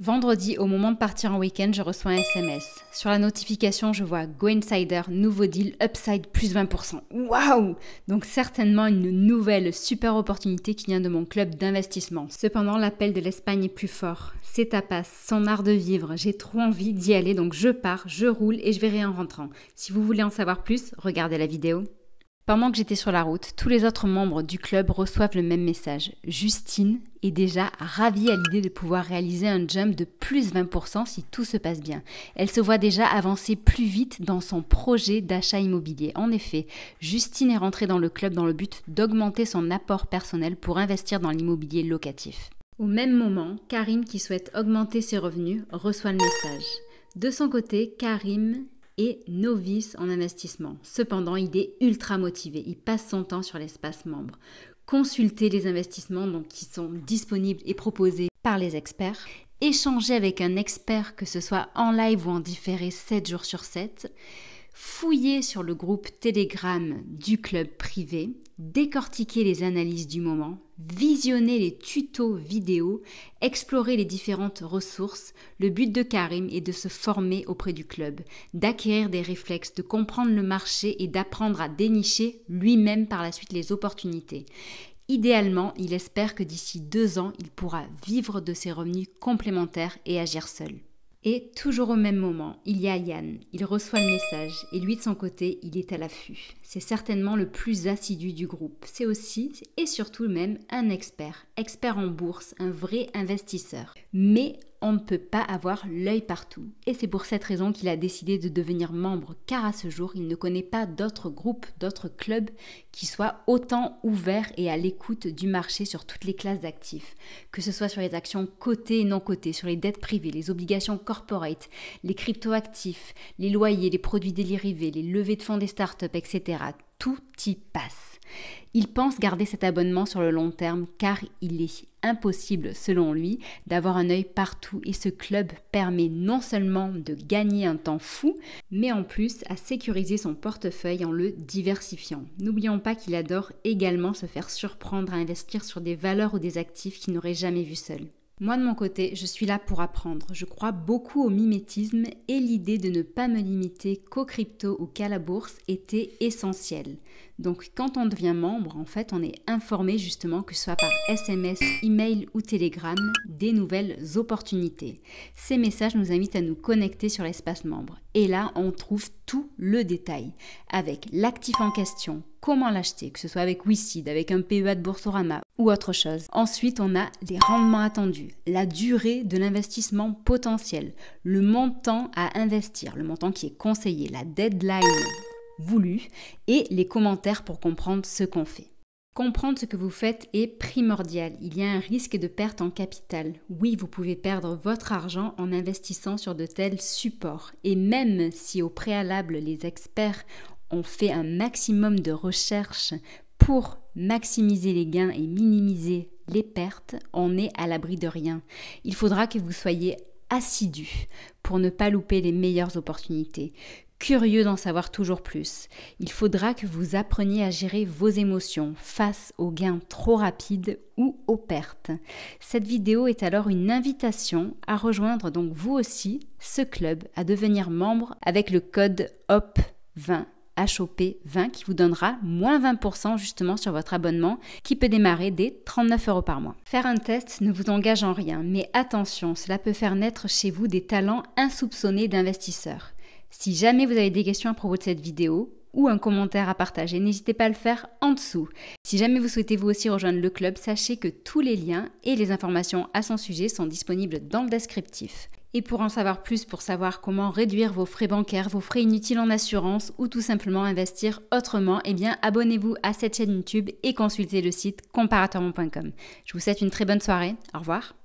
Vendredi, au moment de partir en week-end, je reçois un SMS. Sur la notification, je vois Go Insider, nouveau deal, upside plus 20%. Waouh! Donc certainement une nouvelle super opportunité qui vient de mon club d'investissement. Cependant, l'appel de l'Espagne est plus fort. C'est tapas, son art de vivre. J'ai trop envie d'y aller, donc je pars, je roule et je verrai en rentrant. Si vous voulez en savoir plus, regardez la vidéo. Pendant que j'étais sur la route, tous les autres membres du club reçoivent le même message. Justine est déjà ravie à l'idée de pouvoir réaliser un jump de plus 20% si tout se passe bien. Elle se voit déjà avancer plus vite dans son projet d'achat immobilier. En effet, Justine est rentrée dans le club dans le but d'augmenter son apport personnel pour investir dans l'immobilier locatif. Au même moment, Karim, qui souhaite augmenter ses revenus, reçoit le message. De son côté, Karim est novice en investissement. Cependant, il est ultra motivé. Il passe son temps sur l'espace membre. Consulter les investissements qui sont disponibles et proposés par les experts. Échanger avec un expert, que ce soit en live ou en différé 7 jours sur 7. Fouiller sur le groupe Telegram du club privé. Décortiquer les analyses du moment, visionner les tutos vidéo, explorer les différentes ressources. Le but de Karim est de se former auprès du club, d'acquérir des réflexes, de comprendre le marché et d'apprendre à dénicher lui-même par la suite les opportunités. Idéalement, il espère que d'ici 2 ans, il pourra vivre de ses revenus complémentaires et agir seul. Et toujours au même moment, il y a Yann. Il reçoit le message et lui de son côté, il est à l'affût. C'est certainement le plus assidu du groupe. C'est aussi et surtout même un expert en bourse, un vrai investisseur. Mais on ne peut pas avoir l'œil partout. Et c'est pour cette raison qu'il a décidé de devenir membre, car à ce jour, il ne connaît pas d'autres groupes, d'autres clubs qui soient autant ouverts et à l'écoute du marché sur toutes les classes d'actifs. Que ce soit sur les actions cotées et non cotées, sur les dettes privées, les obligations corporate, les cryptoactifs, les loyers, les produits dérivés, les levées de fonds des startups, etc. Tout y passe. Il pense garder cet abonnement sur le long terme car il est impossible, selon lui, d'avoir un œil partout et ce club permet non seulement de gagner un temps fou, mais en plus à sécuriser son portefeuille en le diversifiant. N'oublions pas qu'il adore également se faire surprendre à investir sur des valeurs ou des actifs qu'il n'aurait jamais vus seul. Moi de mon côté, je suis là pour apprendre. Je crois beaucoup au mimétisme et l'idée de ne pas me limiter qu'aux crypto ou qu'à la bourse était essentielle. Donc quand on devient membre, en fait, on est informé justement, que ce soit par SMS, email ou Telegram, des nouvelles opportunités. Ces messages nous invitent à nous connecter sur l'espace membre. Et là, on trouve tout le détail, avec l'actif en question, comment l'acheter, que ce soit avec WeSeed, avec un PEA de Boursorama ou autre chose. Ensuite, on a les rendements attendus, la durée de l'investissement potentiel, le montant à investir, le montant qui est conseillé, la deadline voulue et les commentaires pour comprendre ce qu'on fait. Comprendre ce que vous faites est primordial. Il y a un risque de perte en capital. Oui, vous pouvez perdre votre argent en investissant sur de tels supports. Et même si au préalable, les experts ont fait un maximum de recherches pour maximiser les gains et minimiser les pertes, on est à l'abri de rien. Il faudra que vous soyez assidu pour ne pas louper les meilleures opportunités. Curieux d'en savoir toujours plus. Il faudra que vous appreniez à gérer vos émotions face aux gains trop rapides ou aux pertes. Cette vidéo est alors une invitation à rejoindre donc vous aussi ce club, à devenir membre avec le code HOP20. HOP20 qui vous donnera moins 20% justement sur votre abonnement qui peut démarrer dès 39 € par mois. Faire un test ne vous engage en rien, mais attention, cela peut faire naître chez vous des talents insoupçonnés d'investisseurs. Si jamais vous avez des questions à propos de cette vidéo ou un commentaire à partager, n'hésitez pas à le faire en dessous. Si jamais vous souhaitez vous aussi rejoindre le club, sachez que tous les liens et les informations à son sujet sont disponibles dans le descriptif. Et pour en savoir plus, pour savoir comment réduire vos frais bancaires, vos frais inutiles en assurance ou tout simplement investir autrement, eh bien abonnez-vous à cette chaîne YouTube et consultez le site comparatormont.com. Je vous souhaite une très bonne soirée. Au revoir.